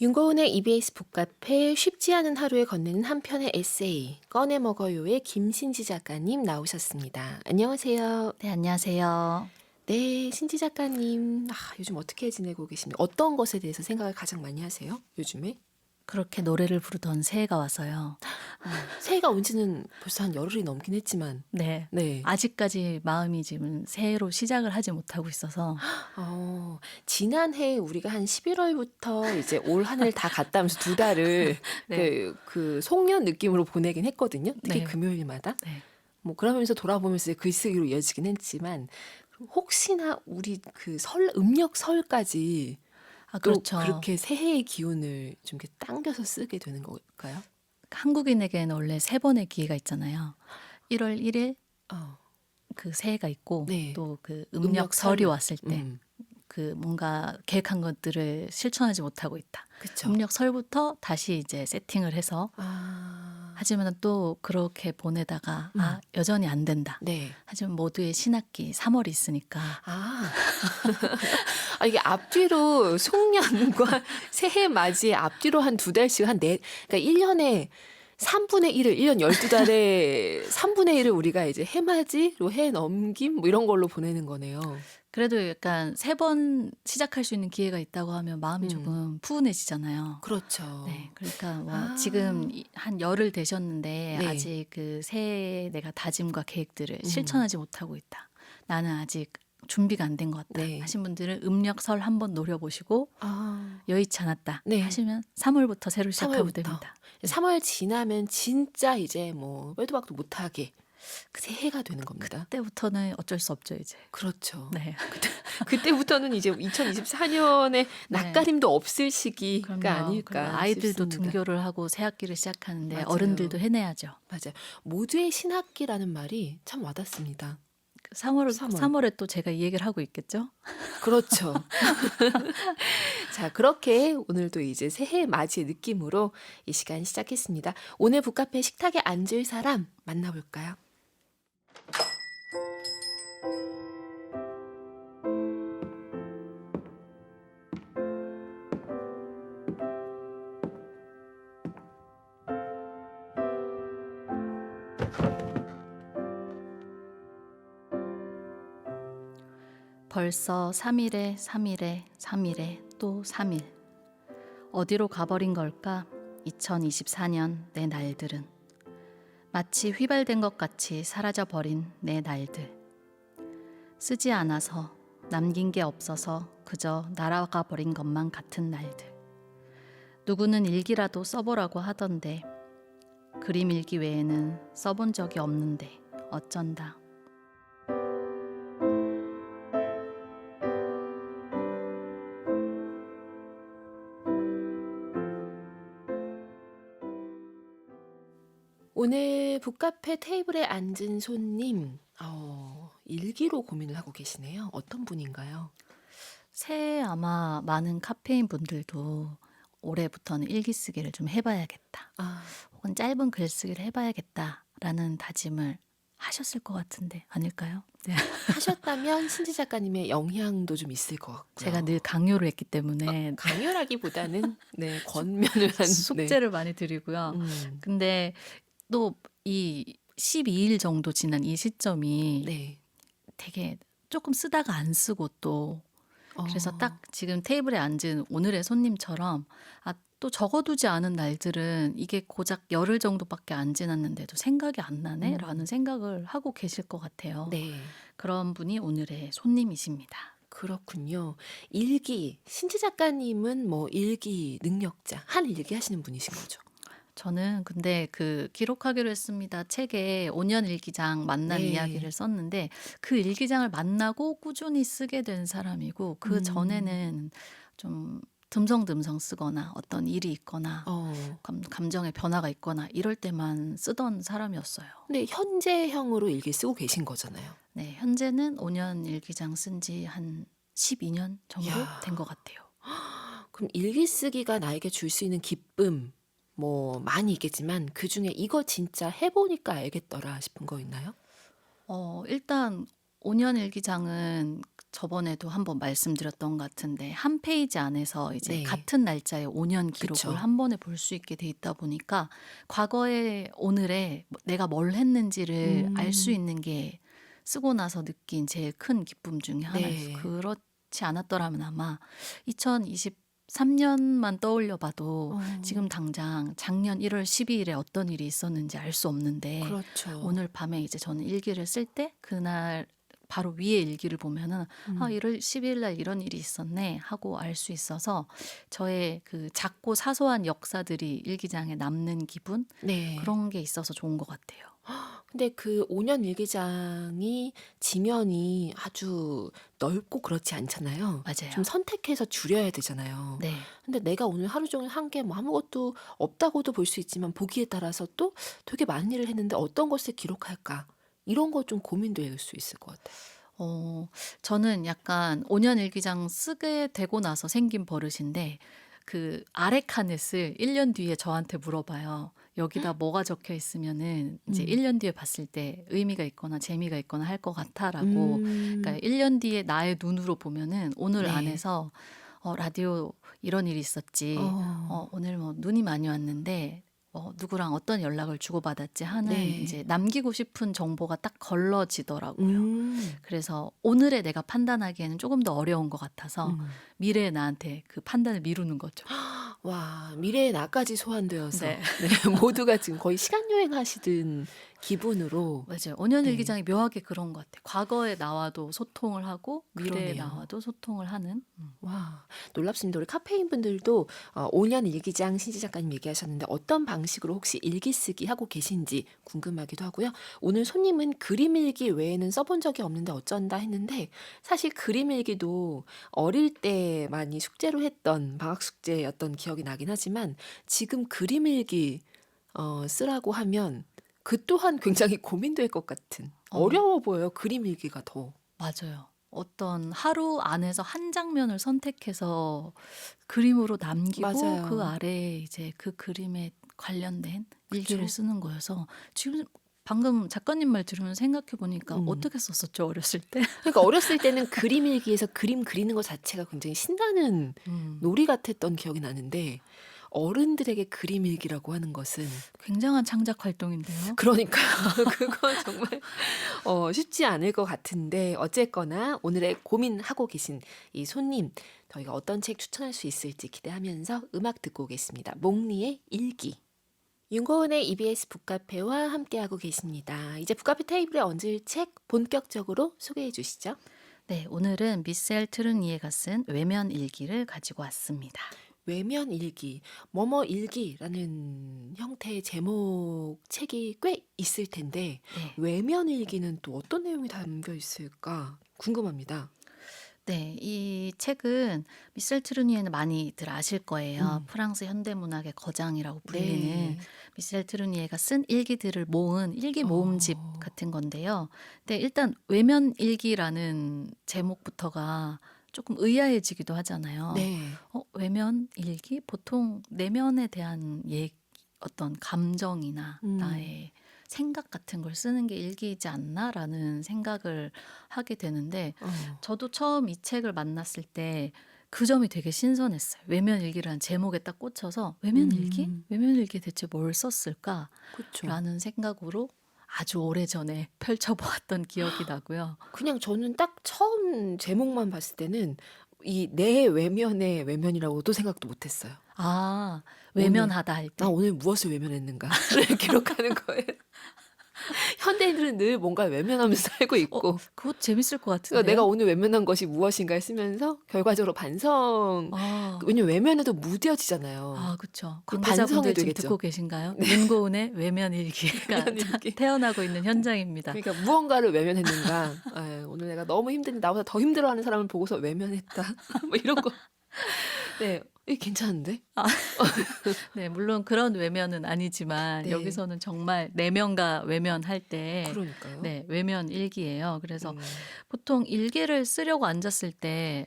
윤고은의 EBS 북카페 쉽지 않은 하루에 건네는 한 편의 에세이 꺼내 먹어요의 김신지 작가님 나오셨습니다. 안녕하세요. 네, 안녕하세요. 네, 신지 작가님. 요즘 어떻게 지내고 계십니까? 어떤 것에 대해서 생각을 가장 많이 하세요? 요즘에? 그렇게 노래를 부르던 새해가 와서요. 새해가 온 지는 벌써 한 열흘이 넘긴 했지만 네. 네. 아직까지 마음이 지금 새해로 시작을 하지 못하고 있어서 지난해 우리가 한 11월부터 이제 올 한 해를 다 갔다 하면서 두 달을 네. 그 송년 느낌으로 보내긴 했거든요. 특히 네. 금요일마다. 네. 뭐 그러면서 돌아보면서 글쓰기로 이어지긴 했지만 혹시나 우리 그 음력 설까지 또 그렇죠. 그렇게 새해의 기운을 좀 이렇게 당겨서 쓰게 되는 걸까요? 한국인에게는 원래 세 번의 기회가 있잖아요. 1월 1일 어, 그 새해가 있고 네. 또 그 음력 음력설이 설. 왔을 때 그 뭔가 계획한 것들을 실천하지 못하고 있다. 그쵸. 음력설부터 다시 이제 세팅을 해서 하지만 또 그렇게 보내다가 여전히 안 된다. 네. 하지만 모두의 신학기 3월이 있으니까 이게 앞뒤로 송년과 새해 맞이에 앞뒤로 한 두 달씩 그러니까 1년에 3분의 1을, 1년 12달에 3분의 1을 우리가 이제 해맞이로 해 넘김 뭐 이런 걸로 보내는 거네요. 그래도 약간 세 번 시작할 수 있는 기회가 있다고 하면 마음이 조금 푸근해지잖아요. 그렇죠. 네, 그러니까 뭐 지금 한 열흘 되셨는데 네. 아직 그 새해 내가 다짐과 계획들을 실천하지 못하고 있다. 나는 아직 준비가 안 된 것 같다. 네. 하신 분들은 음력설 한번 노려보시고 여의치 않았다 네. 하시면 3월부터 새로 시작하면 3월부터. 됩니다. 3월 지나면 진짜 이제 뭐 빼도 박도 못하게 그 새해가 되는 겁니다. 그때부터는 어쩔 수 없죠, 이제. 그렇죠. 네. 그때부터는 이제 2024년에 낯가림도 없을 시기가 그럼요. 아닐까 그리고 아이들도 싶습니다. 등교를 하고 새 학기를 시작하는데 맞아요. 어른들도 해내야죠. 맞아요. 모두의 신학기라는 말이 참 와닿습니다. 3월에 또 제가 이 얘기를 하고 있겠죠? 그렇죠. 자, 그렇게 오늘도 이제 새해 맞이의 느낌으로 이 시간 시작했습니다. 오늘 북카페 식탁에 앉을 사람 만나볼까요? 벌써 3일에 3일에 3일에 또 3일. 어디로 가버린 걸까? 2024년 내 날들은. 마치 휘발된 것 같이 사라져버린 내 날들. 쓰지 않아서 남긴 게 없어서 그저 날아가 버린 것만 같은 날들. 누구는 일기라도 써보라고 하던데 그림 일기 외에는 써본 적이 없는데 어쩐다. 오늘 북카페 테이블에 앉은 손님, 일기로 고민을 하고 계시네요. 어떤 분인가요? 새해 아마 많은 카페인 분들도 올해부터는 일기 쓰기를 좀 해봐야겠다. 혹은 짧은 글쓰기를 해봐야겠다라는 다짐을 하셨을 것 같은데 아닐까요? 네. 하셨다면 신지 작가님의 영향도 좀 있을 것 같고요. 제가 늘 강요를 했기 때문에 강요라기보다는 네, 권면을 한 숙제를 많이 드리고요. 근데 또 이 12일 정도 지난 이 시점이 네. 되게 조금 쓰다가 안 쓰고 또 그래서 딱 지금 테이블에 앉은 오늘의 손님처럼 또 적어두지 않은 날들은 이게 고작 열흘 정도밖에 안 지났는데도 생각이 안 나네? 라는 생각을 하고 계실 것 같아요. 네. 그런 분이 오늘의 손님이십니다. 그렇군요. 일기, 신지 작가님은 뭐 일기 능력자, 한 일기 하시는 분이신 거죠? 저는 근데 그 기록하기로 했습니다. 책에 5년 일기장 만난 네. 이야기를 썼는데 그 일기장을 만나고 꾸준히 쓰게 된 사람이고 그 전에는 좀 듬성듬성 쓰거나 어떤 일이 있거나 감정의 변화가 있거나 이럴 때만 쓰던 사람이었어요. 근데 현재형으로 일기 쓰고 계신 거잖아요. 네, 현재는 5년 일기장 쓴 지 한 12년 정도 된 것 같아요. 그럼 일기 쓰기가 나에게 줄 수 있는 기쁨, 뭐 많이 있겠지만 그 중에 이거 진짜 해보니까 알겠더라 싶은 거 있나요? 일단 5년 일기장은 저번에도 한번 말씀드렸던 것 같은데 한 페이지 안에서 이제 네. 같은 날짜의 5년 기록을 그쵸. 한 번에 볼 수 있게 돼 있다 보니까 과거에 오늘에 내가 뭘 했는지를 알 수 음. 있는 게 쓰고 나서 느낀 제일 큰 기쁨 중에 하나였어요. 네. 그렇지 않았더라면 아마 2023년만 떠올려 봐도 지금 어. 당장 작년 1월 12일에 어떤 일이 있었는지 알 수 없는데 그렇죠. 오늘 밤에 이제 저는 일기를 쓸 때 그날 바로 위에 일기를 보면은 아, 1월 12일 날 이런 일이 있었네 하고 알 수 있어서 저의 그 작고 사소한 역사들이 일기장에 남는 기분 네. 그런 게 있어서 좋은 것 같아요. 근데 그 5년 일기장이 지면이 아주 넓고 그렇지 않잖아요. 맞아요. 좀 선택해서 줄여야 되잖아요. 네. 근데 내가 오늘 하루 종일 한 게 뭐 아무것도 없다고도 볼 수 있지만 보기에 따라서 또 되게 많은 일을 했는데 어떤 것을 기록할까? 이런 거 좀 고민될 수 있을 것 같아요. 저는 약간 5년 일기장 쓰게 되고 나서 생긴 버릇인데 그 아래 칸에 쓸 1년 뒤에 저한테 물어봐요. 여기다 뭐가 적혀 있으면은 이제 음. 1년 뒤에 봤을 때 의미가 있거나 재미가 있거나 할 것 같아라고. 그러니까 음. 1년 뒤에 나의 눈으로 보면은 오늘 네. 안에서 라디오 이런 일이 있었지. 어. 오늘 뭐 눈이 많이 왔는데 누구랑 어떤 연락을 주고받았지 하는 네. 이제 남기고 싶은 정보가 딱 걸러지더라고요. 음. 그래서 오늘의 내가 판단하기에는 조금 더 어려운 것 같아서 음. 미래의 나한테 그 판단을 미루는 거죠. 와, 미래의 나까지 소환되어서 네. 네, 모두가 지금 거의 시간 여행하시던 기분으로 맞아요. 5년 네. 일기장이 묘하게 그런 것 같아요. 과거의 나와도 소통을 하고 미래의 그러네요. 나와도 소통을 하는. 와, 놀랍습니다. 우리 카페인 분들도 5년 일기장 신지 작가님 얘기하셨는데 어떤 방식으로 혹시 일기 쓰기 하고 계신지 궁금하기도 하고요. 오늘 손님은 그림 일기 외에는 써본 적이 없는데 어쩐다 했는데 사실 그림 일기도 어릴 때 많이 숙제로 했던 방학 숙제였던 기억이 나긴 하지만 지금 그림 일기 쓰라고 하면 그 또한 굉장히 고민될 것 같은 어, 어려워 보여요. 그림 일기가 더. 맞아요. 어떤 하루 안에서 한 장면을 선택해서 그림으로 남기고 그 맞아요. 아래에 이제 그 그림에 관련된 일기를 그쵸? 쓰는 거여서 지금 방금 작가님 말 들으면 생각해 보니까 음. 어떻게 썼었죠, 어렸을 때? 그러니까 어렸을 때는 그림 일기에서 그림 그리는 것 자체가 굉장히 신나는 놀이 같았던 기억이 나는데 어른들에게 그림 일기라고 하는 것은 굉장한 창작 활동인데요. 그러니까요. 그건 정말 쉽지 않을 것 같은데 어쨌거나 오늘의 고민하고 계신 이 손님 저희가 어떤 책 추천할 수 있을지 기대하면서 음악 듣고 오겠습니다. 몽리의 일기. 윤고은의 EBS 북카페와 함께하고 계십니다. 이제 북카페 테이블에 얹을 책 본격적으로 소개해 주시죠. 네, 오늘은 미셀 트르니에가 쓴 외면 일기를 가지고 왔습니다. 외면 일기, 뭐뭐 일기라는 형태의 제목 책이 꽤 있을 텐데 네. 외면 일기는 또 어떤 내용이 담겨 있을까 궁금합니다. 네, 이 책은 미셀 트르니에는 많이들 아실 거예요. 프랑스 현대문학의 거장이라고 불리는 네. 미셀 트르니에가 쓴 일기들을 모은 일기 모음집 어, 같은 건데요. 근데 일단 외면 일기라는 제목부터가 조금 의아해지기도 하잖아요. 네. 외면 일기? 보통 내면에 대한 어떤 감정이나 음, 나의 생각 같은 걸 쓰는 게 일기이지 않나라는 생각을 하게 되는데 어, 저도 처음 이 책을 만났을 때 그 점이 되게 신선했어요. 외면 일기라는 제목에 딱 꽂혀서 외면 일기? 외면 일기에 대체 뭘 썼을까라는 그쵸. 생각으로 아주 오래전에 펼쳐보았던 기억이 나고요. 그냥 저는 딱 처음 제목만 봤을 때는 이 내 외면의 외면이라고도 생각도 못했어요. 아, 오늘 외면하다 할 나 때. 오늘 무엇을 외면했는가를 기록하는 거예요. 현대인들은 늘 뭔가 외면하면서 살고 있고 그거 재밌을 것 그러니까 내가 같은데요? 오늘 외면한 것이 무엇인가를 쓰면서 결과적으로 반성 아, 왜냐면 외면해도 무뎌지잖아요. 그쵸. 그 관계자분들 반성이 지금 되겠죠. 듣고 계신가요? 윤고은의 외면 일기가 외면 일기. 태어나고 있는 현장입니다. 그러니까 무언가를 외면했는가. 아, 오늘 내가 너무 힘든데 나보다 더 힘들어하는 사람을 보고서 외면했다. 뭐 이런 거. 네, 이게 괜찮은데? 네, 물론 그런 외면은 아니지만 네, 여기서는 정말 내면과 외면할 때 그러니까요. 네, 외면 일기예요. 그래서 음, 보통 일기를 쓰려고 앉았을 때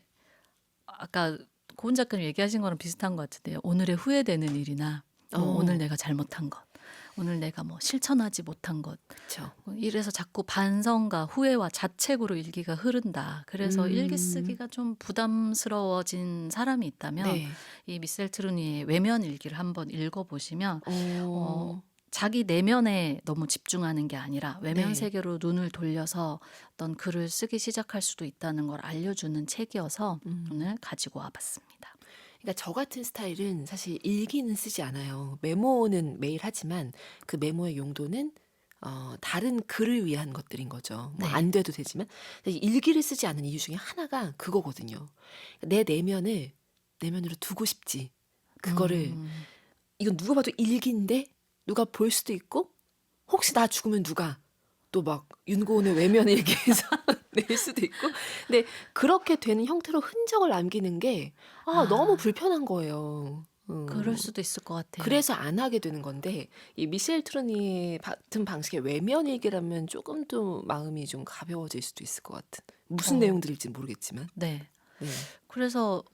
아까 고은 작가님 얘기하신 거랑 비슷한 것 같은데요. 오늘의 후회되는 일이나 뭐 오늘 어, 내가 잘못한 것, 오늘 내가 뭐 실천하지 못한 것 그렇죠. 이래서 자꾸 반성과 후회와 자책으로 일기가 흐른다. 그래서 일기 쓰기가 좀 부담스러워진 사람이 있다면 네. 이 미셀 트루니의 외면 일기를 한번 읽어보시면 어, 자기 내면에 너무 집중하는 게 아니라 외면 네. 세계로 눈을 돌려서 어떤 글을 쓰기 시작할 수도 있다는 걸 알려주는 책이어서 오늘 가지고 와봤습니다. 그러니까 저 같은 스타일은 사실 일기는 쓰지 않아요. 메모는 매일 하지만 그 메모의 용도는 다른 글을 위한 것들인 거죠. 뭐 네. 안 돼도 되지만 일기를 쓰지 않는 이유 중에 하나가 그거거든요. 내 내면으로 두고 싶지. 그거를 이건 누가 봐도 일기인데 누가 볼 수도 있고 혹시 나 죽으면 누가 또 막 윤고은의 외면 일기에서 낼 수도 있고 근데 그렇게 되는 형태로 흔적을 남기는 게 너무 불편한 거예요. 그럴 수도 있을 것 같아요. 그래서 안 하게 되는 건데 이 미셸 트루니 같은 방식의 외면 일기라면 조금 또 마음이 좀 가벼워질 수도 있을 것 같은 무슨 내용들일지 모르겠지만 네. 네. 그래서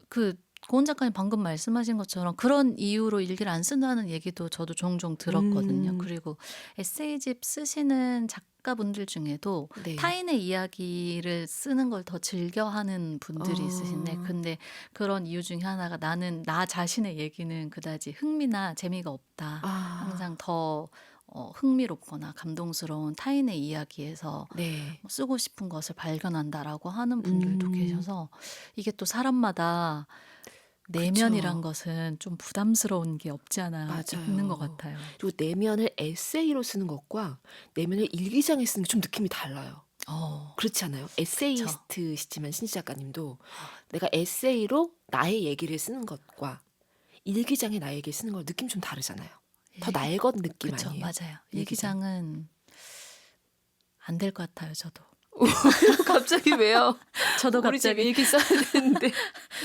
고은 작가님 방금 말씀하신 것처럼 그런 이유로 일기를 안 쓴다는 얘기도 저도 종종 들었거든요. 그리고 에세이집 쓰시는 작가분들 중에도 네. 타인의 이야기를 쓰는 걸 더 즐겨하는 분들이 있으신데 근데 그런 이유 중에 하나가 나는 나 자신의 얘기는 그다지 흥미나 재미가 없다. 항상 더 흥미롭거나 감동스러운 타인의 이야기에서 네. 쓰고 싶은 것을 발견한다라고 하는 분들도 계셔서 이게 또 사람마다 내면이란 것은 좀 부담스러운 게 없지 않아 맞아요. 있는 것 같아요. 그리고 내면을 에세이로 쓰는 것과 내면을 일기장에 쓰는 게 좀 느낌이 달라요. 그렇지 않아요? 에세이스트시지만 신지 작가님도 내가 에세이로 나의 얘기를 쓰는 것과 일기장에 나의 얘기를 쓰는 거 느낌 좀 다르잖아요. 더 날것 느낌 그렇죠, 아니에요? 맞아요. 일기장은 안 될 것 같아요, 저도. 갑자기 왜요? 저도 우리 집 갑자기 일기 써야 되는데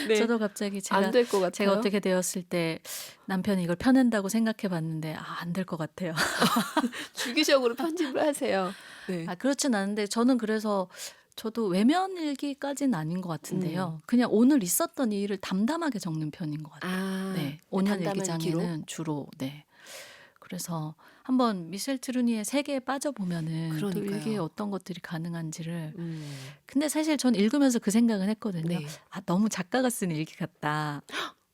네. 저도 갑자기 안 될 것 같아요. 제가 어떻게 되었을 때 남편이 이걸 펴낸다고 생각해봤는데 안 될 것 같아요. 주기적으로 편집을 하세요. 네. 그렇진 않은데 저는 그래서 저도 외면 일기까지는 아닌 것 같은데요. 그냥 오늘 있었던 일을 담담하게 적는 편인 것 같아요. 네, 5년 담담한 일기장에는 주로 네. 그래서 한번 미셸 트루니의 세계에 빠져보면은 또 그러니까요. 일기에 어떤 것들이 가능한지를. 음. 근데 사실 전 읽으면서 그 생각은 했거든요. 네. 너무 작가가 쓴 일기 같다.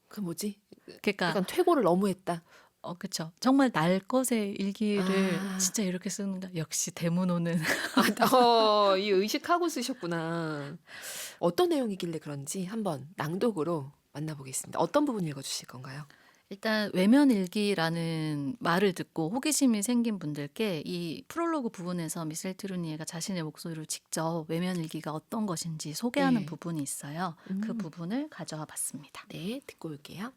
그 뭐지? 그러니까 약간 퇴고를 너무 했다. 그렇죠. 정말 날 것의 일기를 아. 진짜 이렇게 쓰는가. 역시 대문호는 이 의식하고 쓰셨구나. 어떤 내용이길래 그런지 한번 낭독으로 만나보겠습니다. 어떤 부분 읽어주실 건가요? 일단 외면 일기라는 말을 듣고 호기심이 생긴 분들께 이 프롤로그 부분에서 미셀 트루니에가 자신의 목소리로 직접 외면 일기가 어떤 것인지 소개하는 네. 부분이 있어요. 그 부분을 가져와 봤습니다. 네, 듣고 올게요.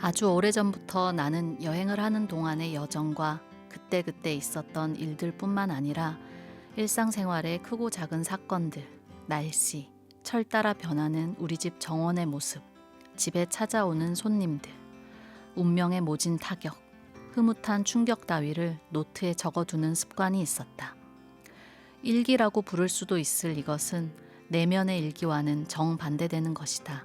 아주 오래전부터 나는 여행을 하는 동안의 여정과 그때그때 있었던 일들뿐만 아니라 일상생활의 크고 작은 사건들, 날씨, 철 따라 변하는 우리 집 정원의 모습, 집에 찾아오는 손님들, 운명의 모진 타격, 흐뭇한 충격 따위를 노트에 적어두는 습관이 있었다. 일기라고 부를 수도 있을 이것은 내면의 일기와는 정반대되는 것이다.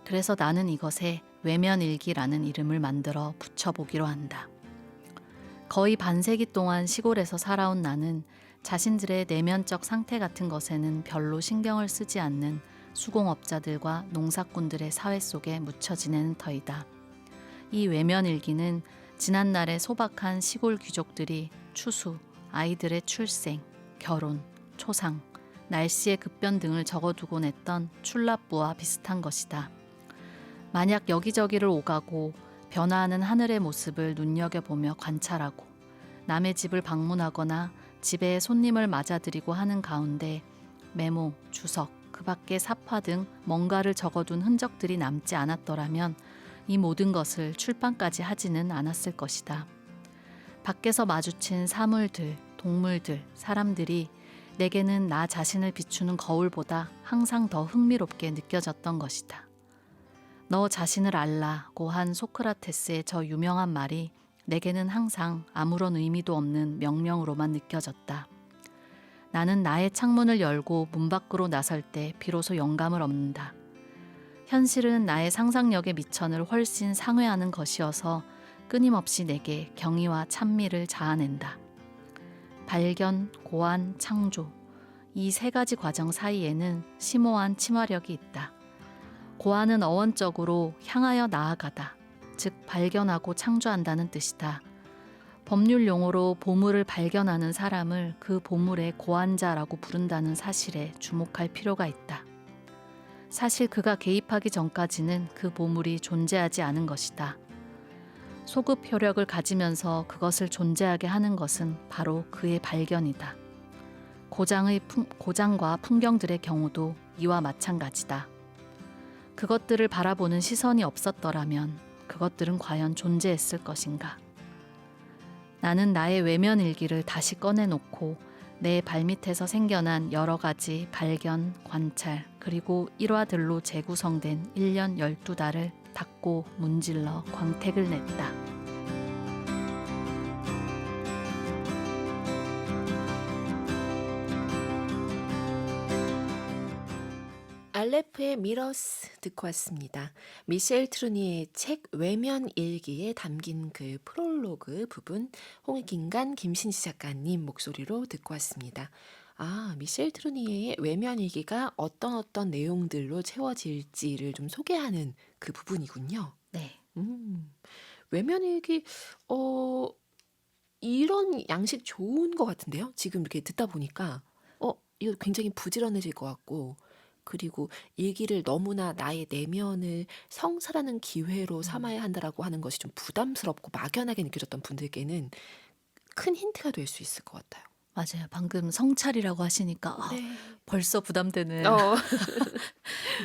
그래서 나는 이것에 외면일기라는 이름을 만들어 붙여보기로 한다. 거의 반세기 동안 시골에서 살아온 나는 자신들의 내면적 상태 같은 것에는 별로 신경을 쓰지 않는 수공업자들과 농사꾼들의 사회 속에 묻혀 지내는 터이다. 이 외면일기는 지난날의 소박한 시골 귀족들이 추수, 아이들의 출생, 결혼, 초상, 날씨의 급변 등을 적어두곤 했던 출납부와 비슷한 것이다. 만약 여기저기를 오가고 변화하는 하늘의 모습을 눈여겨보며 관찰하고 남의 집을 방문하거나 집에 손님을 맞아들이고 하는 가운데 메모, 주석, 그 밖에 사파 등 뭔가를 적어둔 흔적들이 남지 않았더라면 이 모든 것을 출판까지 하지는 않았을 것이다. 밖에서 마주친 사물들, 동물들, 사람들이 내게는 나 자신을 비추는 거울보다 항상 더 흥미롭게 느껴졌던 것이다. 너 자신을 알라고 한 소크라테스의 저 유명한 말이 내게는 항상 아무런 의미도 없는 명령으로만 느껴졌다. 나는 나의 창문을 열고 문 밖으로 나설 때 비로소 영감을 얻는다. 현실은 나의 상상력의 미천을 훨씬 상회하는 것이어서 끊임없이 내게 경의와 찬미를 자아낸다. 발견, 고안, 창조. 이 세 가지 과정 사이에는 심오한 친화력이 있다. 고안은 어원적으로 향하여 나아가다, 즉 발견하고 창조한다는 뜻이다. 법률 용어로 보물을 발견하는 사람을 그 보물의 고안자라고 부른다는 사실에 주목할 필요가 있다. 사실 그가 개입하기 전까지는 그 보물이 존재하지 않은 것이다. 소급 효력을 가지면서 그것을 존재하게 하는 것은 바로 그의 발견이다. 고장과 풍경들의 경우도 이와 마찬가지다. 그것들을 바라보는 시선이 없었더라면 그것들은 과연 존재했을 것인가? 나는 나의 외면 일기를 다시 꺼내놓고 내 발밑에서 생겨난 여러 가지 발견, 관찰, 그리고 일화들로 재구성된 1년 12달을 닫고 문질러 광택을 냈다. 알레프의 미러스 듣고 왔습니다. 미셸 트루니의 책 외면 일기에 담긴 그 프롤로그 부분 홍익인간 김신지 작가님 목소리로 듣고 왔습니다. 미셸 트루니의 외면 일기가 어떤 내용들로 채워질지를 좀 소개하는 그 부분이군요. 네. 외면 일기 이런 양식 좋은 것 같은데요. 지금 이렇게 듣다 보니까 이거 굉장히 부지런해질 것 같고, 그리고 일기를 너무나 나의 내면을 성찰하는 기회로 삼아야 한다라고 하는 것이 좀 부담스럽고 막연하게 느껴졌던 분들께는 큰 힌트가 될 수 있을 것 같아요. 맞아요. 방금 성찰이라고 하시니까 네. 벌써 부담되는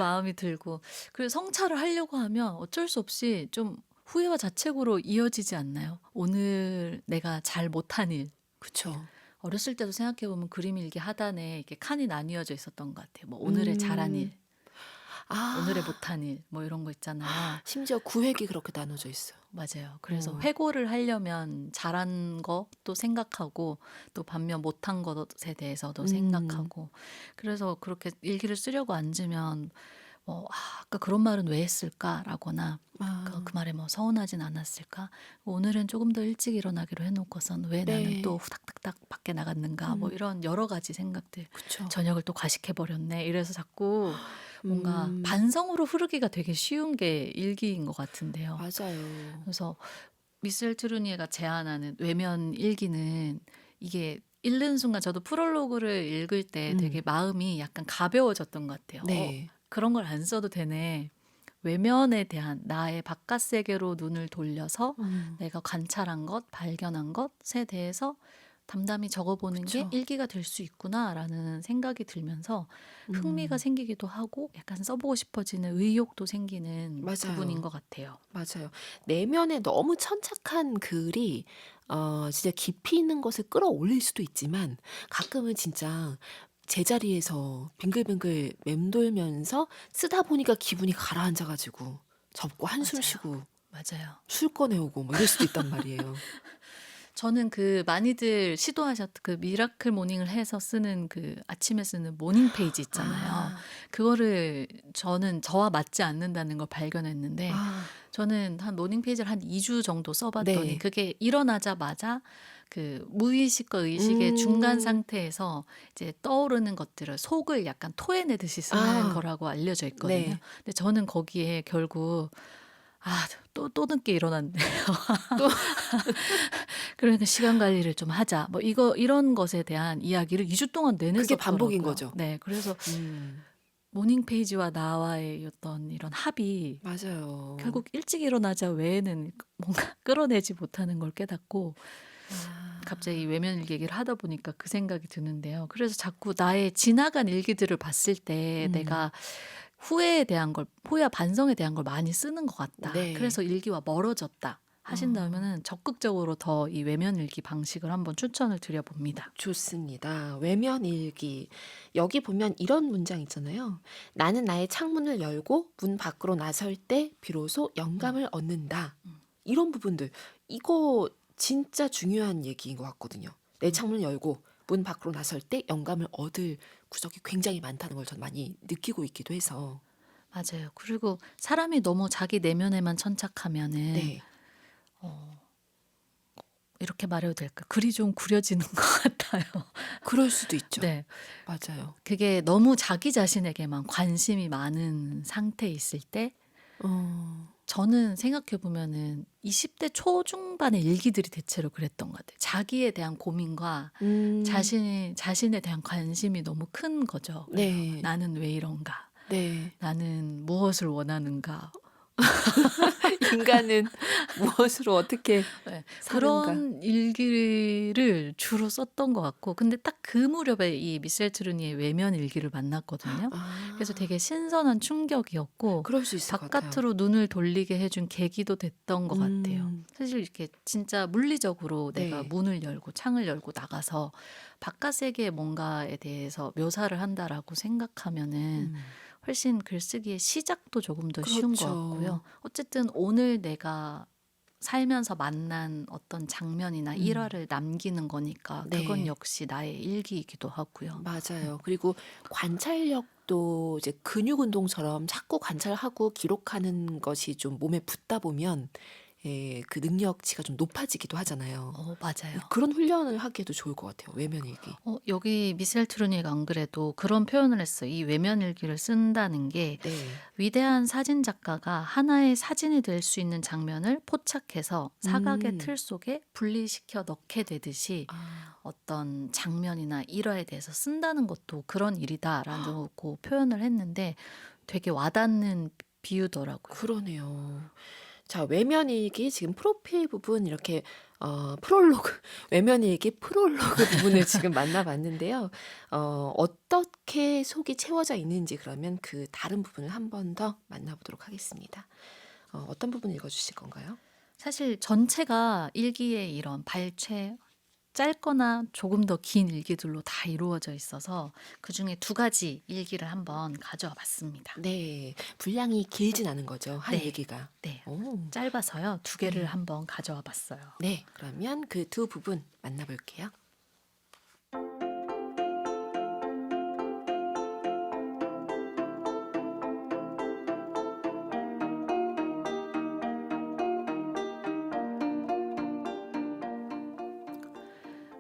마음이 들고, 그리고 성찰을 하려고 하면 어쩔 수 없이 좀 후회와 자책으로 이어지지 않나요? 오늘 내가 잘 못한 일. 그쵸. 어렸을 때도 생각해보면 그림 일기 하단에 이렇게 칸이 나뉘어져 있었던 것 같아요. 뭐 오늘의 잘한 일, 오늘의 못한 일, 뭐 이런 거 있잖아요. 심지어 구획이 그렇게 나눠져 있어요. 맞아요. 그래서 회고를 하려면 잘한 것도 생각하고 또 반면 못한 것에 대해서도 생각하고, 그래서 그렇게 일기를 쓰려고 앉으면 아까 그런 말은 왜 했을까라거나 그 말에 뭐 서운하진 않았을까? 오늘은 조금 더 일찍 일어나기로 해놓고선 왜 네. 나는 또 후닥닥닥 밖에 나갔는가? 뭐 이런 여러 가지 생각들. 그쵸. 저녁을 또 과식해버렸네. 이래서 자꾸 뭔가 반성으로 흐르기가 되게 쉬운 게 일기인 것 같은데요. 맞아요. 그래서 미셀 트루니에가 제안하는 외면 일기는 이게 읽는 순간 저도 프롤로그를 읽을 때 되게 마음이 약간 가벼워졌던 것 같아요. 네. 그런 걸 안 써도 되네. 외면에 대한 나의 바깥 세계로 눈을 돌려서 내가 관찰한 것, 발견한 것에 대해서 담담히 적어보는 게 그쵸. 일기가 될 수 있구나라는 생각이 들면서 흥미가 생기기도 하고 약간 써보고 싶어지는 의욕도 생기는 맞아요. 부분인 것 같아요. 맞아요. 내면에 너무 천착한 글이 진짜 깊이 있는 것을 끌어올릴 수도 있지만, 가끔은 진짜 제자리에서 빙글빙글 맴돌면서 쓰다 보니까 기분이 가라앉아가지고 접고 한숨 맞아요. 쉬고 맞아요. 술 꺼내오고 뭐 이럴 수도 있단 말이에요. 저는 그 많이들 시도하셨던 그 미라클 모닝을 해서 쓰는 그 아침에 쓰는 모닝 페이지 있잖아요. 그거를 저는 저와 맞지 않는다는 걸 발견했는데, 저는 한 모닝 페이지를 한 2주 정도 써봤더니 네. 그게 일어나자마자 그 무의식과 의식의 중간 상태에서 이제 떠오르는 것들을 속을 약간 토해내듯이 쓰는 거라고 알려져 있거든요. 네. 근데 저는 거기에 결국 또 늦게 일어났네요. 또 그러니까 시간 관리를 좀 하자. 뭐 이런 것에 대한 이야기를 2주 동안 내내 그게 썼더라고요. 반복인 거죠. 네, 그래서 모닝 페이지와 나와의 어떤 이런 합이 맞아요. 결국 일찍 일어나자 외에는 뭔가 끌어내지 못하는 걸 깨닫고, 갑자기 외면 일기 얘기를 하다 보니까 그 생각이 드는데요. 그래서 자꾸 나의 지나간 일기들을 봤을 때 내가 후회와 반성에 대한 걸 많이 쓰는 것 같다. 네. 그래서 일기와 멀어졌다 하신다면은 적극적으로 더 이 외면 일기 방식을 한번 추천을 드려봅니다. 좋습니다. 외면 일기. 여기 보면 이런 문장 있잖아요. 나는 나의 창문을 열고 문 밖으로 나설 때 비로소 영감을 얻는다. 이런 부분들 이거 진짜 중요한 얘기인 것 같거든요. 내 창문을 열고 문 밖으로 나설 때 영감을 얻을 구석이 굉장히 많다는 걸 저는 많이 느끼고 있기도 해서. 맞아요. 그리고 사람이 너무 자기 내면에만 천착하면은 네. 어, 이렇게 말해도 될까? 글이 좀 구려지는 것 같아요. 그럴 수도 있죠. 네. 맞아요. 그게 너무 자기 자신에게만 관심이 많은 상태에 있을 때 어. 저는 생각해 보면은 20대 초중반의 일기들이 대체로 그랬던 것 같아요. 자기에 대한 고민과 음. 자신에 대한 관심이 너무 큰 거죠. 그래서 네. 나는 왜 이런가? 네. 나는 무엇을 원하는가? 인간은 무엇으로 어떻게 네, 사는가. 그런 일기를 주로 썼던 것 같고, 근데 딱 그 무렵에 이 미셀 트루니의 외면 일기를 만났거든요. 그래서 아. 되게 신선한 충격이었고, 그럴 수 있을 것 같아요. 바깥으로 눈을 돌리게 해준 계기도 됐던 것 같아요. 음. 사실 이렇게 진짜 물리적으로 내가 네. 문을 열고 창을 열고 나가서 바깥 세계의 뭔가에 대해서 묘사를 한다라고 생각하면은 음. 훨씬 글쓰기의 시작도 조금 더 쉬운 것 같고요. 그렇죠. 어쨌든 오늘 내가 살면서 만난 어떤 장면이나 음. 일화를 남기는 거니까 그건 네. 역시 나의 일기이기도 하고요. 맞아요. 그리고 관찰력도 이제 근육 운동처럼 자꾸 관찰하고 기록하는 것이 좀 몸에 붙다 보면 그 능력치가 좀 높아지기도 하잖아요. 맞아요. 그런 훈련을 하기에도 좋을 것 같아요. 외면 일기. 여기 미셀 트루니가 안 그래도 그런 표현을 했어요. 이 외면 일기를 쓴다는 게 네. 위대한 사진 작가가 하나의 사진이 될 수 있는 장면을 포착해서 사각의 음. 틀 속에 분리시켜 넣게 되듯이 아. 어떤 장면이나 일화에 대해서 쓴다는 것도 그런 일이다라고 표현을 했는데 되게 와닿는 비유더라고요. 그러네요. 자, 외면 일기 지금 프로필 부분 이렇게 프롤로그 외면 일기 프롤로그 부분을 지금 만나봤는데요. 어떻게 속이 채워져 있는지 그러면 그 다른 부분을 한 번 더 만나보도록 하겠습니다. 어떤 부분 읽어주실 건가요? 사실 전체가 일기의 이런 발췌, 짧거나 조금 더 긴 일기들로 다 이루어져 있어서 그중에 두 가지 일기를 한번 가져와 봤습니다. 네, 분량이 길진 않은 거죠. 한 네, 일기가. 네. 오, 짧아서요. 두 개를 네. 한번 가져와 봤어요. 네, 그러면 그 두 부분 만나볼게요.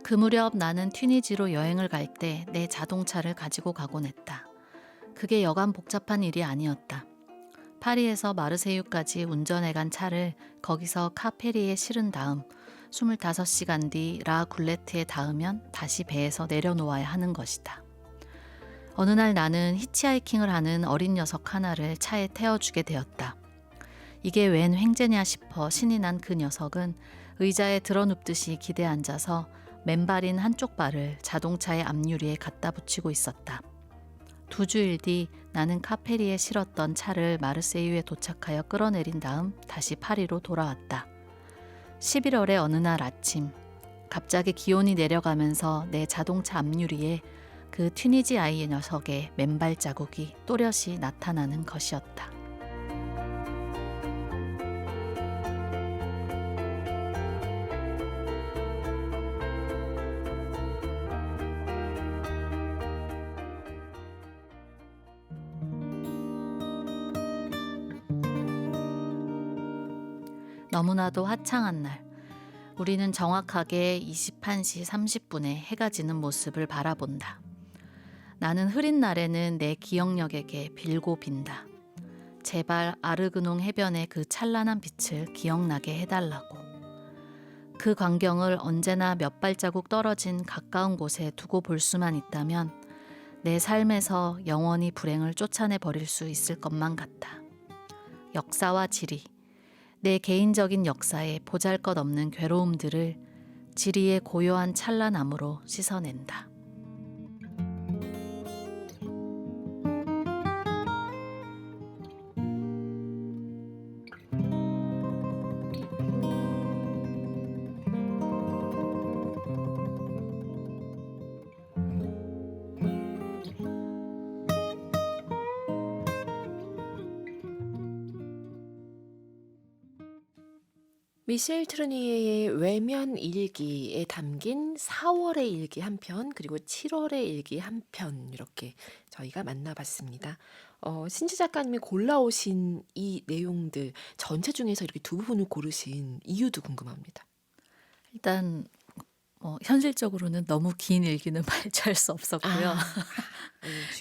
그 무렵 나는 튀니지로 여행을 갈 때 내 자동차를 가지고 가곤 했다. 그게 여간 복잡한 일이 아니었다. 파리에서 마르세유까지 운전해간 차를 거기서 카페리에 실은 다음 25시간 뒤 라 굴레트에 닿으면 다시 배에서 내려놓아야 하는 것이다. 어느 날 나는 히치하이킹을 하는 어린 녀석 하나를 차에 태워주게 되었다. 이게 웬 횡재냐 싶어 신이 난 그 녀석은 의자에 드러눕듯이 기대 앉아서 맨발인 한쪽 발을 자동차의 앞유리에 갖다 붙이고 있었다. 2주일 뒤 나는 카페리에 실었던 차를 마르세유에 도착하여 끌어내린 다음 다시 파리로 돌아왔다. 11월의 어느 날 아침, 갑자기 기온이 내려가면서 내 자동차 앞유리에 그 튀니지 아이의 녀석의 맨발 자국이 또렷이 나타나는 것이었다. 너무나도 화창한 날, 우리는 정확하게 21시 30분에 해가 지는 모습을 바라본다. 나는 흐린 날에는 내 기억력에게 빌고 빈다. 제발 아르그농 해변의 그 찬란한 빛을 기억나게 해달라고. 그 광경을 언제나 몇 발자국 떨어진 가까운 곳에 두고 볼 수만 있다면 내 삶에서 영원히 불행을 쫓아내 버릴 수 있을 것만 같다. 역사와 지리, 내 개인적인 역사에 보잘것없는 괴로움들을 지리의 고요한 찬란함으로 씻어낸다. 미셸 트르니에의 외면 일기에 담긴 4월의 일기 한 편, 그리고 7월의 일기 한 편, 이렇게 저희가 만나봤습니다. 신지 작가님이 골라오신 이 내용들 전체 중에서 이렇게 두 부분을 고르신 이유도 궁금합니다. 일단 현실적으로는 너무 긴 일기는 발췌할 수 없었고요.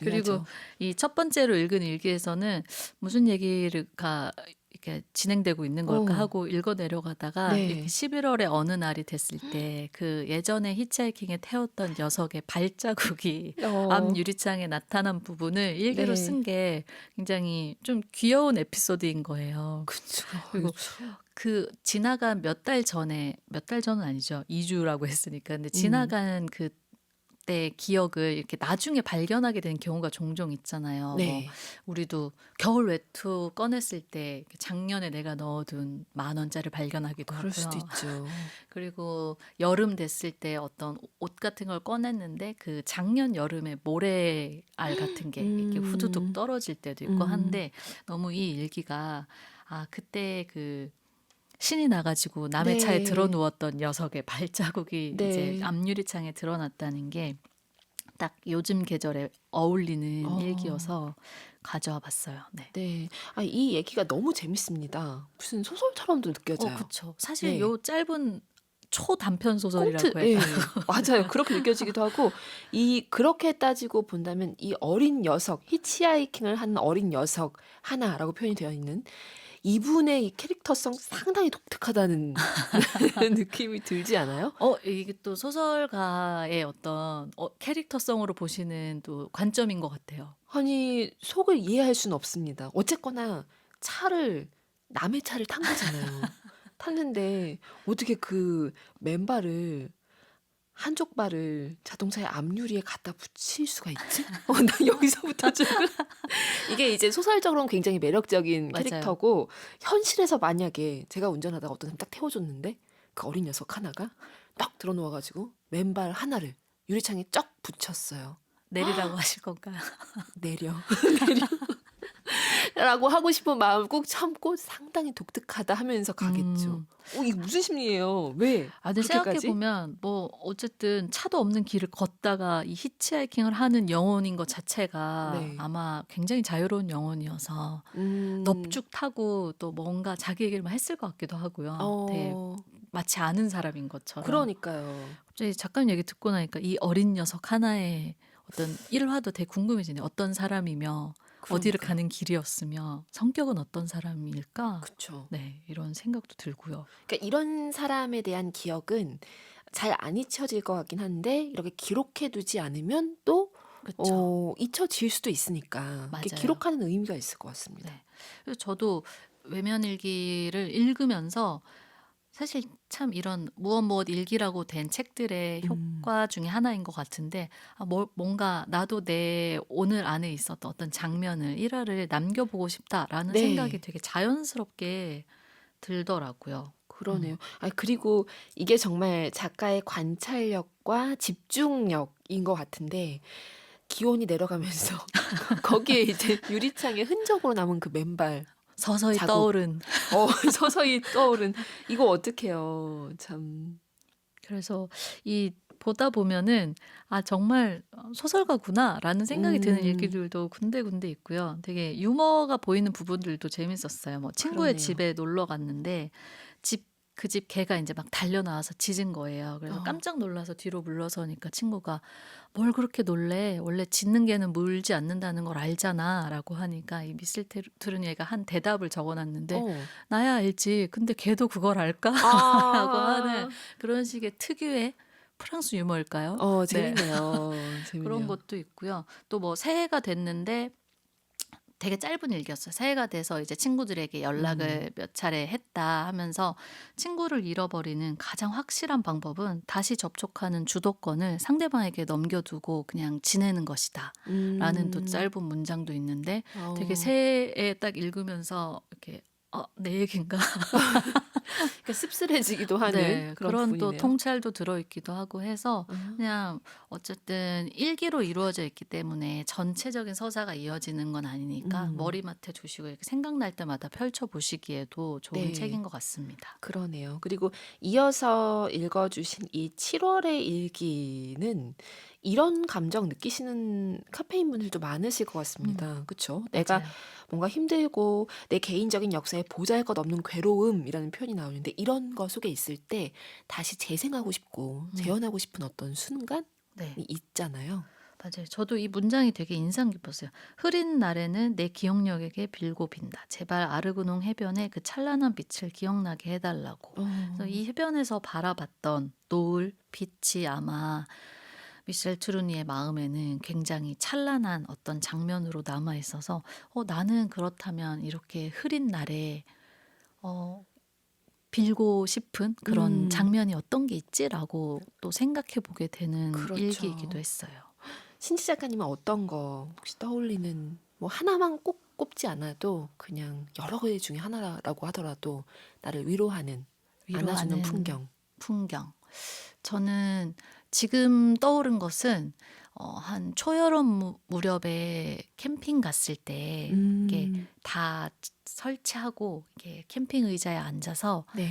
그리고 중요하죠. 이 첫 번째로 읽은 일기에서는 무슨 얘기가 이렇게 진행되고 있는 걸까 어, 하고 읽어 내려가다가 이렇게 네. 11월의 어느 날이 됐을 때 그 예전에 히치하이킹에 태웠던 녀석의 발자국이 앞 어, 유리창에 나타난 부분을 일기로 네. 쓴 게 굉장히 좀 귀여운 에피소드인 거예요. 그쵸. 그리고 그쵸. 그 지나간 몇 달 전에, 몇 달 전은 아니죠. 2주라고 했으니까. 근데 음, 지나간 그때 기억을 이렇게 나중에 발견하게 되는 경우가 종종 있잖아요. 뭐 네. 우리도 겨울 외투 꺼냈을 때 이렇게 작년에 내가 넣어둔 10,000원짜리 발견하기도 그럴 수도 하고요. 있죠. 그리고 여름 됐을 때 어떤 옷 같은 걸 꺼냈는데 그 작년 여름에 모래알 같은 게 이렇게 후두둑 음, 떨어질 때도 있고 음, 한데 너무 이 일기가 그때 그 신이 나가지고 남의 차에 들어 네. 누웠던 녀석의 발자국이 이제 네. 앞유리창에 드러났다는 게 딱 요즘 계절에 어울리는 어. 일기여서 가져와 봤어요. 네. 네. 이 얘기가 너무 재밌습니다. 무슨 소설처럼도 느껴져요. 그쵸. 사실 네. 요 짧은 초단편 꽁트, 소설이라고 예. 할까요? 맞아요. 그렇게 느껴지기도 하고, 그렇게 따지고 본다면 이 어린 녀석, 히치하이킹을 한 어린 녀석 하나라고 표현이 되어 있는 이분의 이 캐릭터성 상당히 독특하다는 느낌이 들지 않아요? 이게 또 소설가의 어떤 캐릭터성으로 보시는 또 관점인 것 같아요. 아니, 속을 이해할 수는 없습니다. 어쨌거나 남의 차를 탄 거잖아요. 탔는데 어떻게 그 맨발을 한쪽 발을 자동차의 앞유리에 갖다 붙일 수가 있지? 나 여기서부터 조금 이게 이제 소설적으로는 굉장히 매력적인 맞아요. 캐릭터고 현실에서 만약에 제가 운전하다가 어떤 사람 딱 태워줬는데 그 어린 녀석 하나가 딱 들어놓아가지고 맨발 하나를 유리창에 쩍 붙였어요. 내리라고 하실 건가요? 내려. 내려. 라고 하고 싶은 마음을 꾹 참고 상당히 독특하다 하면서 가겠죠. 음. 이게 무슨 심리예요? 왜 근데 생각해 그렇게까지? 보면 뭐 어쨌든 차도 없는 길을 걷다가 이 히치하이킹을 하는 영혼인 것 자체가 네. 아마 굉장히 자유로운 영혼이어서 음, 넙죽 타고 또 뭔가 자기 얘기를 막 했을 것 같기도 하고요. 되게 어, 마치 아는 사람인 것처럼. 그러니까요. 갑자기 작가님 얘기 듣고 나니까 이 어린 녀석 하나의 어떤 일화도 되게 궁금해지네요. 어떤 사람이며 어디를 그러니까요. 가는 길이었으며 성격은 어떤 사람일까? 그쵸. 네, 이런 생각도 들고요. 그러니까 이런 사람에 대한 기억은 잘 안 잊혀질 것 같긴 한데 이렇게 기록해두지 않으면 또 그렇죠. 잊혀질 수도 있으니까 이렇게 맞아요. 기록하는 의미가 있을 것 같습니다. 네. 그래서 저도 외면일기를 읽으면서 사실 참 이런 무엇 일기라고 된 책들의 음, 효과 중에 하나인 것 같은데 뭔가 나도 내 오늘 안에 있었던 어떤 장면을 일화를 남겨보고 싶다라는 생각이 네. 되게 자연스럽게 들더라고요. 그러네요. 그리고 이게 정말 작가의 관찰력과 집중력인 것 같은데 기온이 내려가면서 거기에 이제 유리창에 흔적으로 남은 그 맨발 서서히 자국, 떠오른. 서서히 떠오른 이거 어떡해요. 참. 그래서 이 보다 보면은 정말 소설가구나라는 생각이 드는 음, 일기들도 군데군데 있고요. 되게 유머가 보이는 부분들도 재밌었어요. 뭐 친구의 그러네요. 집에 놀러 갔는데 그 집 개가 이제 막 달려나와서 짖은 거예요. 그래서 어, 깜짝 놀라서 뒤로 물러서니까 친구가 뭘 그렇게 놀래? 원래 짖는 개는 물지 않는다는 걸 알잖아라고 하니까 이 미슬 트루니에가 한 대답을 적어놨는데 어. 나야 알지. 근데 걔도 그걸 알까? 라고 하는 아, 그런 식의 특유의 프랑스 유머일까요? 네. 재밌네요. 그런 재밌네요. 것도 있고요. 또 뭐 새해가 됐는데 되게 짧은 일기였어요. 새해가 돼서 이제 친구들에게 음, 연락을 몇 차례 했다 하면서 친구를 잃어버리는 가장 확실한 방법은 다시 접촉하는 주도권을 상대방에게 넘겨두고 그냥 지내는 것이다. 라는 또 음, 짧은 문장도 있는데 되게 어. 새해에 딱 읽으면서 이렇게 내 얘기인가? 그러니까 약간 씁쓸해지기도 하는 네, 그런 그런 또 부분이네요. 통찰도 들어있기도 하고 해서 아. 그냥 어쨌든 일기로 이루어져 있기 때문에 전체적인 서사가 이어지는 건 아니니까 음. 머리맡에 두시고 이렇게 생각날 때마다 펼쳐보시기에도 좋은 네. 책인 것 같습니다. 그러네요. 그리고 이어서 읽어주신 이 7월의 일기는 이런 감정 느끼시는 카페인 분들도 많으실 것 같습니다. 그쵸? 내가 맞아요. 뭔가 힘들고 내 개인적인 역사에 보잘것없는 괴로움이라는 표현이 나오는데 이런 거 속에 있을 때 다시 재생하고 싶고 음, 재현하고 싶은 어떤 순간이 네. 있잖아요. 맞아요. 저도 이 문장이 되게 인상 깊었어요. 흐린 날에는 내 기억력에게 빌고 빈다. 제발 아르그농 해변의 그 찬란한 빛을 기억나게 해달라고. 그래서 이 해변에서 바라봤던 노을, 빛이 아마 미셸 트루니의 마음에는 굉장히 찬란한 어떤 장면으로 남아 있어서 나는 그렇다면 이렇게 흐린 날에 어, 빌고 싶은 그런 음, 장면이 어떤 게 있지라고 또 생각해 보게 되는 일기이기도 그렇죠. 했어요. 신지 작가님은 어떤 거 혹시 떠올리는 뭐 하나만 꼭 꼽지 않아도 그냥 여러 개 중에 하나라고 하더라도 나를 위로하는 안아주는 위로하는 풍경. 풍경. 저는 지금 떠오른 것은 한 초여름 무렵에 캠핑 갔을 때 이렇게 음, 다 설치하고 이렇게 캠핑 의자에 앉아서 네.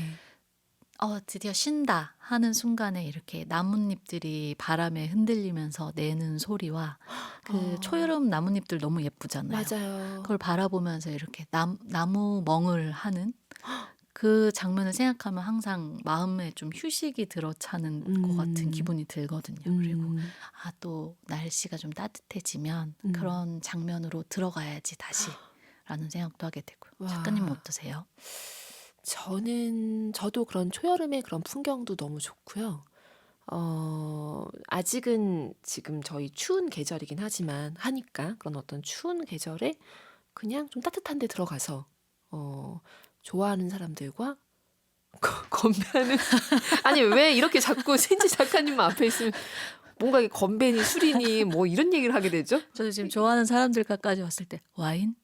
드디어 쉰다 하는 순간에 이렇게 나뭇잎들이 바람에 흔들리면서 내는 소리와 그 어, 초여름 나뭇잎들 너무 예쁘잖아요. 맞아요. 그걸 바라보면서 이렇게 나무 멍을 하는 그 장면을 생각하면 항상 마음에 좀 휴식이 들어차는 것 같은 음, 기분이 들거든요. 그리고 음, 또 날씨가 좀 따뜻해지면 음. 그런 장면으로 들어가야지 다시라는 생각도 하게 되고요. 작가님은 와, 어떠세요? 저도 그런 초여름의 그런 풍경도 너무 좋고요. 아직은 지금 저희 추운 계절이긴 하니까 그런 어떤 추운 계절에 그냥 좀 따뜻한 데 들어가서, 좋아하는 사람들과 건배하는, 아니, 왜 이렇게 자꾸 신지 작가님만 앞에 있으면 뭔가 이게 건배니 술이니 뭐 이런 얘기를 하게 되죠? 저도 지금 좋아하는 사람들과까지 왔을 때 와인?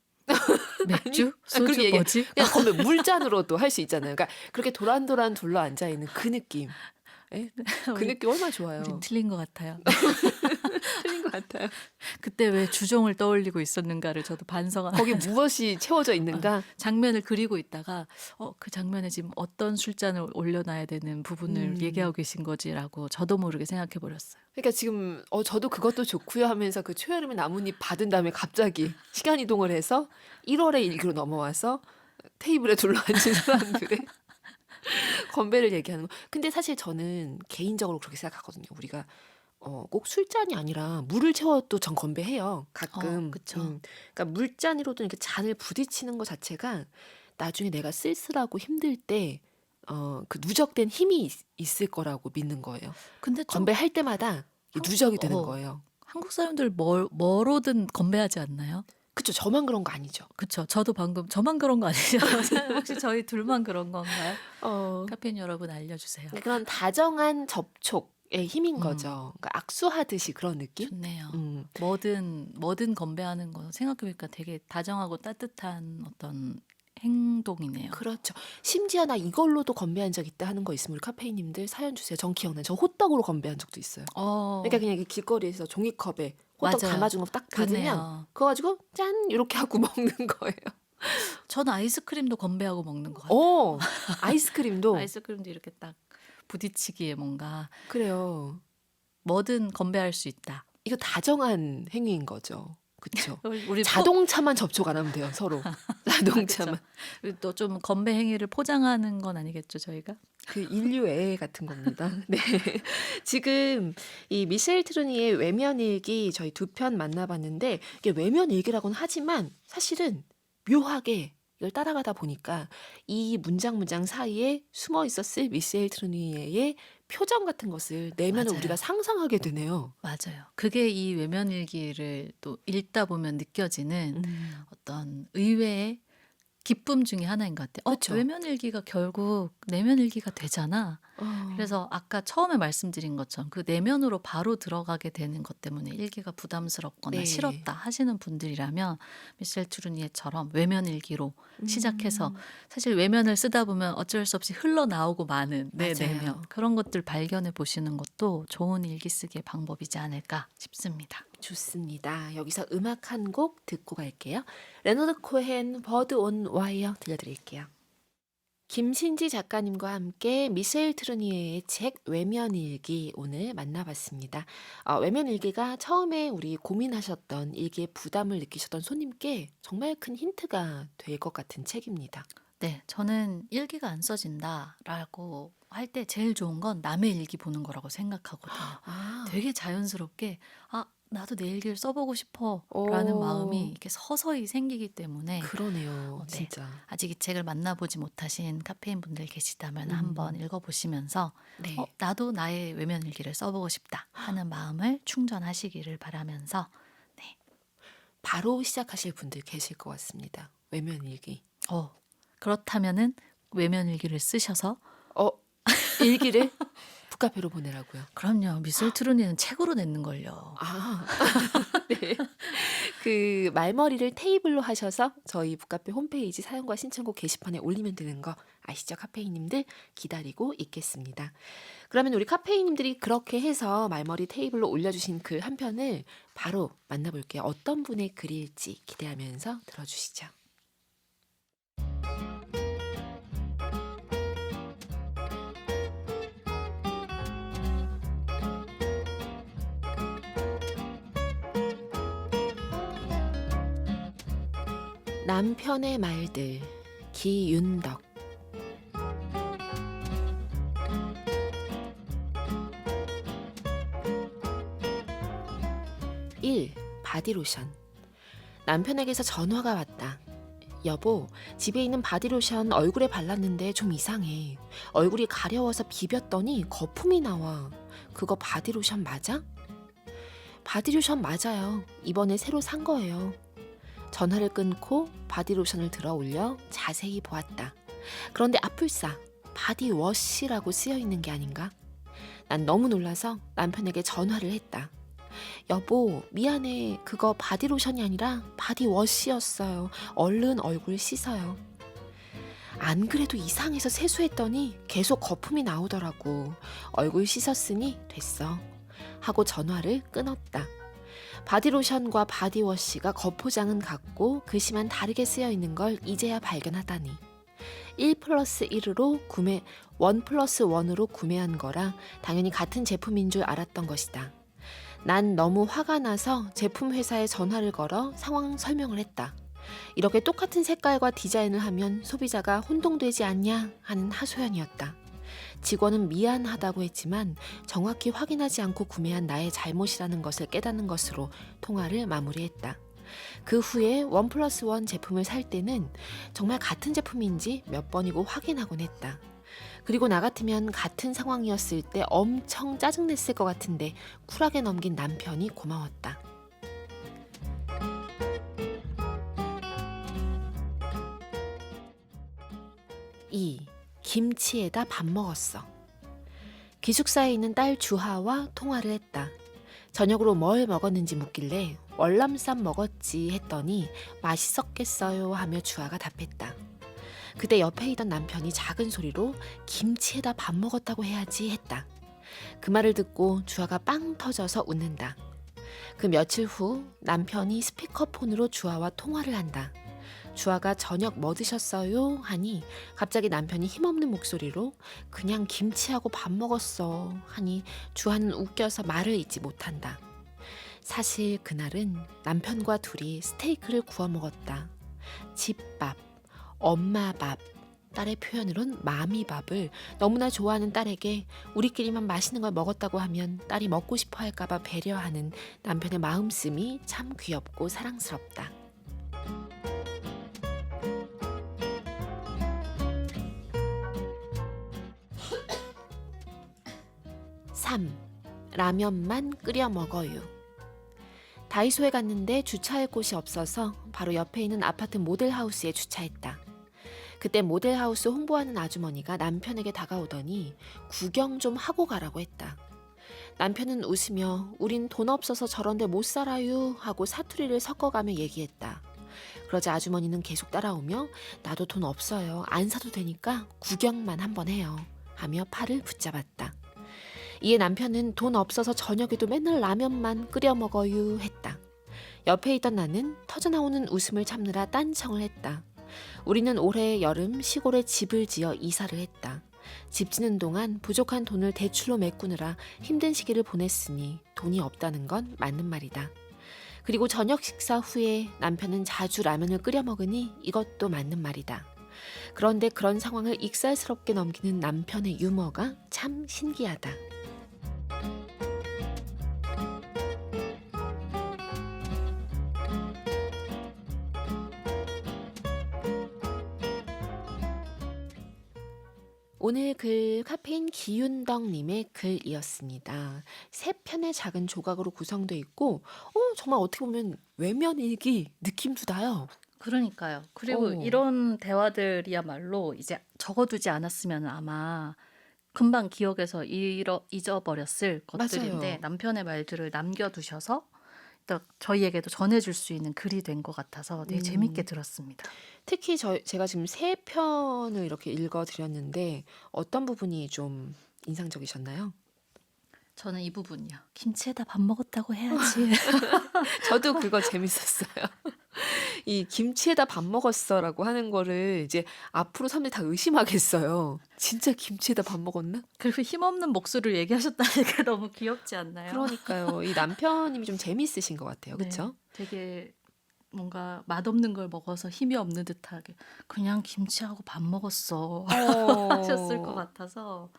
맥주? 그렇게 소주? 얘기해. 뭐지? 그냥 건배 물잔으로도 할 수 있잖아요. 그러니까 그렇게 도란도란 둘러 앉아 있는 그 느낌. 예? 그 우리 느낌 얼마나 우린 좋아요. 틀린 것 같아요. 틀린 것 같아요. 그때 왜 주종을 떠올리고 있었는가를 저도 반성하면서 거기 무엇이 채워져 있는가? 장면을 그리고 있다가 그 장면에 지금 어떤 술잔을 올려놔야 되는 부분을 얘기하고 계신 거지라고 저도 모르게 생각해 버렸어요. 그러니까 지금 저도 그것도 좋고요 하면서 그 초여름의 나뭇잎 받은 다음에 갑자기 시간 이동을 해서 1월의 일기로 넘어와서 테이블에 둘러앉은 사람들의 건배를 얘기하는 거. 근데 사실 저는 개인적으로 그렇게 생각하거든요. 우리가 꼭 술잔이 아니라 물을 채워도 전 건배해요. 가끔. 그쵸. 그러니까 물잔으로도 이렇게 잔을 부딪히는 것 자체가 나중에 내가 쓸쓸하고 힘들 때 그 누적된 힘이 있을 거라고 믿는 거예요. 근데 좀 건배할 때마다 이게 한, 누적이 되는 어, 거예요. 한국 사람들 뭐로든 건배하지 않나요? 그쵸? 저만 그런 거 아니죠. 그쵸. 저도 방금 저만 그런 거 아니죠? 혹시 저희 둘만 그런 건가요? 어, 카페인 여러분 알려주세요. 그런 다정한 접촉의 힘인 음, 거죠. 그러니까 악수하듯이 그런 느낌? 좋네요. 음, 뭐든 건배하는 거 생각해보니까 되게 다정하고 따뜻한 어떤 행동이네요. 그렇죠. 심지어 나 이걸로도 건배한 적 있다 하는 거 있으면 우리 카페인님들 사연 주세요. 전 기억나요. 저 호떡으로 건배한 적도 있어요. 그러니까 그냥 이렇게 길거리에서 종이컵에 호떡 맞아요. 담아준 거 딱 받으면 봤네요. 그거 가지고 짠 이렇게 하고 먹는 거예요. 전 아이스크림도 건배하고 먹는 것 같아요. 아이스크림도 아이스크림도 이렇게 딱 부딪히기에 뭔가 그래요. 뭐든 건배할 수 있다. 이거 다정한 행위인 거죠. 그렇죠. 우리 자동차만 접촉 안 하면 돼요, 서로. 자동차만. 또 좀 건배 행위를 포장하는 건 아니겠죠, 저희가? 그 인류애 같은 겁니다. 네. 지금 이 미셸 트루니의 외면일기 저희 2편 만나봤는데 이게 외면일기라고는 하지만 사실은 묘하게 이걸 따라가다 보니까 이 문장 사이에 숨어 있었을 미셸 트루니의 표정 같은 것을 내면을 맞아요. 우리가 상상하게 되네요. 맞아요. 그게 이 외면일기를 또 읽다 보면 느껴지는 음, 어떤 의외의 기쁨 중에 하나인 것 같아요. 그쵸? 외면일기가 결국 내면일기가 되잖아. 그래서 아까 처음에 말씀드린 것처럼 그 내면으로 바로 들어가게 되는 것 때문에 일기가 부담스럽거나 네. 싫었다 하시는 분들이라면 미셸 트루니에처럼 외면일기로 시작해서 사실 외면을 쓰다 보면 어쩔 수 없이 흘러나오고 마는 내 맞아요. 내면 그런 것들 발견해 보시는 것도 좋은 일기 쓰기의 방법이지 않을까 싶습니다. 좋습니다. 여기서 음악 한 곡 듣고 갈게요. 레너드 코헨 버드 온 와이어 들려드릴게요. 김신지 작가님과 함께 미셸 트루니에의 책 외면일기 오늘 만나봤습니다. 외면일기가 처음에 우리 고민하셨던 일기에 부담을 느끼셨던 손님께 정말 큰 힌트가 될 것 같은 책입니다. 네, 저는 일기가 안 써진다라고 할 때 제일 좋은 건 남의 일기 보는 거라고 생각하거든요. 아, 되게 자연스럽게 나도 내 일기를 써보고 싶어라는 오, 마음이 이렇게 서서히 생기기 때문에 그러네요. 네, 진짜. 아직 이 책을 만나보지 못하신 카페인 분들 계시다면 음, 한번 읽어보시면서 네. 나도 나의 외면 일기를 써보고 싶다 하는 마음을 충전하시기를 바라면서 네, 바로 시작하실 분들 계실 것 같습니다. 외면일기. 그렇다면은 외면 일기를 쓰셔서 어, 일기를 북카페로 보내라고요. 그럼요. 미술 트루니는 책으로 냈는걸요. 아, 네. 그 말머리를 테이블로 하셔서 저희 북카페 홈페이지 사연과 신청곡 게시판에 올리면 되는 거 아시죠? 카페인님들 기다리고 있겠습니다. 그러면 우리 카페인님들이 그렇게 해서 말머리 테이블로 올려주신 글 한 편을 바로 만나볼게요. 어떤 분의 글일지 기대하면서 들어주시죠. 남편의 말들 기윤덕 1. 바디로션. 남편에게서 전화가 왔다. 여보, 집에 있는 바디로션 얼굴에 발랐는데 좀 이상해. 얼굴이 가려워서 비볐더니 거품이 나와. 그거 바디로션 맞아? 바디로션 맞아요. 이번에 새로 산 거예요. 전화를 끊고 바디로션을 들어 올려 자세히 보았다. 그런데 앞불사 바디워시라고 쓰여 있는 게 아닌가? 난 너무 놀라서 남편에게 전화를 했다. 여보, 미안해. 그거 바디로션이 아니라 바디워시였어요. 얼른 얼굴 씻어요. 안 그래도 이상해서 세수했더니 계속 거품이 나오더라고. 얼굴 씻었으니 됐어. 하고 전화를 끊었다. 바디로션과 바디워시가 겉포장은 같고 글씨만 다르게 쓰여 있는 걸 이제야 발견하다니. 1+1으로 1+1으로 구매한 거라 당연히 같은 제품인 줄 알았던 것이다. 난 너무 화가 나서 제품 회사에 전화를 걸어 상황 설명을 했다. 이렇게 똑같은 색깔과 디자인을 하면 소비자가 혼동되지 않냐 하는 하소연이었다. 직원은 미안하다고 했지만 정확히 확인하지 않고 구매한 나의 잘못이라는 것을 깨닫는 것으로 통화를 마무리했다. 그 후에 1+1 제품을 살 때는 정말 같은 제품인지 몇 번이고 확인하곤 했다. 그리고 나 같으면 같은 상황이었을 때 엄청 짜증냈을 것 같은데 쿨하게 넘긴 남편이 고마웠다. 2. 김치에다 밥 먹었어. 기숙사에 있는 딸 주하와 통화를 했다. 저녁으로 뭘 먹었는지 묻길래 월남쌈 먹었지 했더니 맛있었겠어요 하며 주하가 답했다. 그때 옆에 있던 남편이 작은 소리로 김치에다 밥 먹었다고 해야지 했다. 그 말을 듣고 주하가 빵 터져서 웃는다. 그 며칠 후 남편이 스피커폰으로 주하와 통화를 한다. 주하가 저녁 뭐 드셨어요? 하니 갑자기 남편이 힘없는 목소리로 그냥 김치하고 밥 먹었어 하니 주하는 웃겨서 말을 잇지 못한다. 사실 그날은 남편과 둘이 스테이크를 구워 먹었다. 집밥, 엄마밥, 딸의 표현으론 마미밥을 너무나 좋아하는 딸에게 우리끼리만 맛있는 걸 먹었다고 하면 딸이 먹고 싶어 할까봐 배려하는 남편의 마음씀이 참 귀엽고 사랑스럽다. 3. 라면만 끓여 먹어요. 다이소에 갔는데 주차할 곳이 없어서 바로 옆에 있는 아파트 모델하우스에 주차했다. 그때 모델하우스 홍보하는 아주머니가 남편에게 다가오더니 구경 좀 하고 가라고 했다. 남편은 웃으며 우린 돈 없어서 저런데 못 살아요 하고 사투리를 섞어가며 얘기했다. 그러자 아주머니는 계속 따라오며 나도 돈 없어요. 안 사도 되니까 구경만 한번 해요. 하며 팔을 붙잡았다. 이에 남편은 돈 없어서 저녁에도 맨날 라면만 끓여 먹어요 했다. 옆에 있던 나는 터져나오는 웃음을 참느라 딴청을 했다. 우리는 올해 여름 시골에 집을 지어 이사를 했다. 집 지는 동안 부족한 돈을 대출로 메꾸느라 힘든 시기를 보냈으니 돈이 없다는 건 맞는 말이다. 그리고 저녁 식사 후에 남편은 자주 라면을 끓여 먹으니 이것도 맞는 말이다. 그런데 그런 상황을 익살스럽게 넘기는 남편의 유머가 참 신기하다. 오늘 글 카페인 기윤덕님의 글이었습니다. 3편의 작은 조각으로 구성되어 있고 정말 어떻게 보면 외면일기 느낌도 나요. 그러니까요. 그리고 어. 이런 대화들이야말로 이제 적어두지 않았으면 아마 금방 기억에서 잊어버렸을 것들인데 맞아요. 남편의 말들을 남겨두셔서 또 저희에게도 전해줄 수 있는 글이 된 것 같아서 되게 재밌게 들었습니다. 특히 제가 지금 3편을 이렇게 읽어드렸는데 어떤 부분이 좀 인상적이셨나요? 저는 이 부분이요. 김치에다 밥 먹었다고 해야지. 저도 그거 재밌었어요. 이 김치에다 밥 먹었어라고 하는 거를 이제 앞으로 사람들이 다 의심하겠어요. 진짜 김치에다 밥 먹었나? 그리고 힘없는 목소리를 얘기하셨다니까 너무 귀엽지 않나요? 그러니까요. 이 남편님이 좀 재밌으신 것 같아요. 네, 그렇죠? 되게 뭔가 맛없는 걸 먹어서 힘이 없는 듯하게 그냥 김치하고 밥 먹었어 하셨을 것 같아서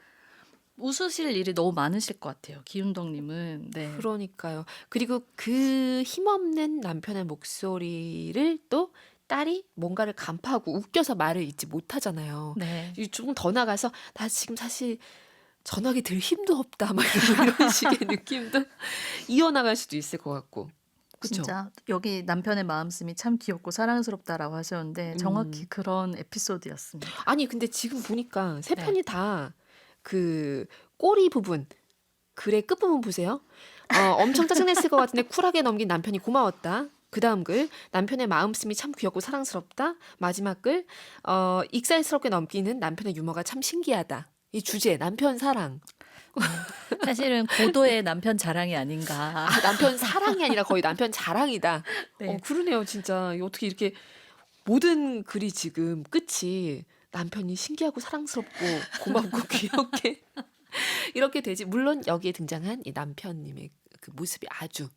웃으실 일이 너무 많으실 것 같아요. 기윤덕님은. 네. 그러니까요. 그리고 그 힘없는 남편의 목소리를 또 딸이 뭔가를 간파하고 웃겨서 말을 잇지 못하잖아요. 네. 조금 더 나가서 나 지금 사실 전화기 들 힘도 없다 막 이런 식의 느낌도 이어나갈 수도 있을 것 같고. 그쵸? 진짜 여기 남편의 마음씀이 참 귀엽고 사랑스럽다라고 하셨는데 정확히 그런 에피소드였습니다. 아니 근데 지금 보니까 3편이 네. 다 그 꼬리 부분 글의 끝부분 보세요. 엄청 짜증냈을 것 같은데 쿨하게 넘긴 남편이 고마웠다. 그 다음 글 남편의 마음씀이 참 귀엽고 사랑스럽다. 마지막 글 익살스럽게 넘기는 남편의 유머가 참 신기하다. 이 주제 남편 사랑. 사실은 고도의 남편 자랑이 아닌가. 남편 사랑이 아니라 거의 남편 자랑이다. 네. 그러네요 진짜. 어떻게 이렇게 모든 글이 지금 끝이 남편이 신기하고 사랑스럽고 고맙고 귀엽게 이렇게 되지. 물론 여기에 등장한 이 남편님의 그 모습이 아주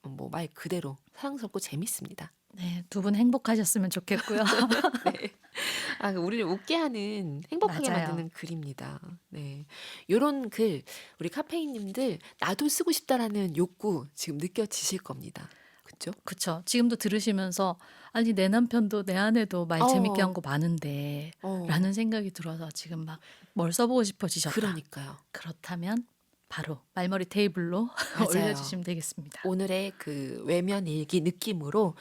뭐 말 그대로 사랑스럽고 재밌습니다. 네, 두 분 행복하셨으면 좋겠고요. 네. 우리를 웃게 하는 행복하게 맞아요. 만드는 글입니다. 네, 요런 글 우리 카페인님들 나도 쓰고 싶다라는 욕구 지금 느껴지실 겁니다. 그렇죠? 그쵸. 지금도 들으시면서 아니 내 남편도 내 아내도 말 재밌게 한 거 많은데 라는 생각이 들어서 지금 막 뭘 써보고 싶어지셨다. 그러니까요. 그렇다면 바로 말머리 테이블로 맞아요. 올려주시면 되겠습니다. 오늘의 그 외면 일기 느낌으로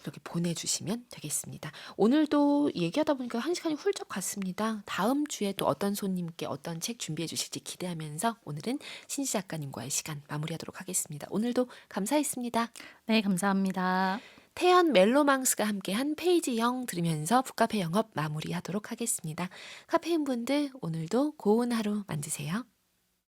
이렇게 보내주시면 되겠습니다. 오늘도 얘기하다 보니까 1시간이 훌쩍 갔습니다. 다음 주에 또 어떤 손님께 어떤 책 준비해 주실지 기대하면서 오늘은 신지 작가님과의 시간 마무리하도록 하겠습니다. 오늘도 감사했습니다. 네, 감사합니다. 태연 멜로망스가 함께한 페이지 0 들으면서 북카페 영업 마무리하도록 하겠습니다. 카페인 분들 오늘도 고운 하루 만드세요.